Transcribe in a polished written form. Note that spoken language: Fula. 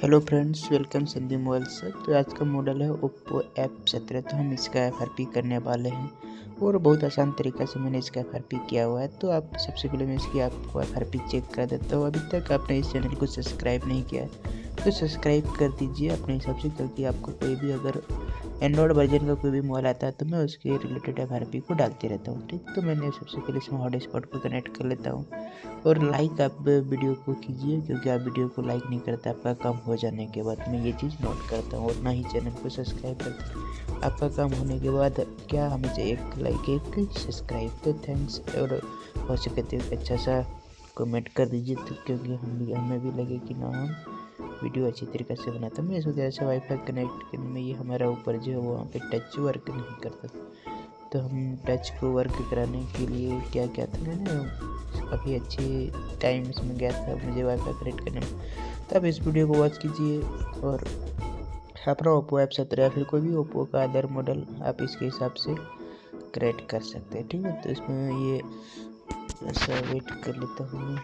Hello friends, welcome Sandeep मोबाइल से। तो आज का मॉडल है ओप्पो F17। तो हम इसका FRP करने वाले हैं और बहुत आसान तरीक़ा से मैंने इसका FRP किया हुआ है। तो आप सबसे पहले मैं इसकी आपको FRP चेक कर देता हूँ। अभी तक आपने इस चैनल को सब्सक्राइब नहीं किया है तो सब्सक्राइब कर दीजिए अपने हिसाब से, क्योंकि आपको कोई भी अगर एंड्रॉयड वर्जन का कोई भी मोबाइल आता है तो मैं उसके रिलेटेड FRP को डालते रहता हूँ। ठीक, तो मैंने सबसे पहले इसमें हॉटस्पॉट को कनेक्ट कर लेता हूँ। और लाइक आप वीडियो को कीजिए, क्योंकि आप वीडियो को लाइक नहीं करते आपका काम हो जाने के बाद। मैं ये चीज़ नोट करता हूँ। और ना ही चैनल को सब्सक्राइब करते आपका काम होने के बाद क्या हमें चाहिए, एक लाइक एक सब्सक्राइब। तो थैंक्स। और हो सके तो एक अच्छा सा कमेंट कर दीजिए, तो क्योंकि हमें भी लगे कि ना हम वीडियो अच्छी तरीके से बनाते हैं। मैं इस वजह से वाईफाई कनेक्ट करने में ये हमारा ऊपर जो है वहाँ पे टच वर्क नहीं करता। तो हम टच को वर्क कराने के लिए क्या क्या था, मैंने काफ़ी अच्छे टाइम इसमें गया था मुझे वाईफाई कनेक्ट करने में। तो आप इस वीडियो को वॉच कीजिए और अपना ओप्पो F17 या फिर कोई भी ओप्पो का अदर मॉडल आप इसके हिसाब से क्रिएट कर सकते हैं। ठीक है, तो इसमें ये ऐसा वेट कर लेता हूँ मैं।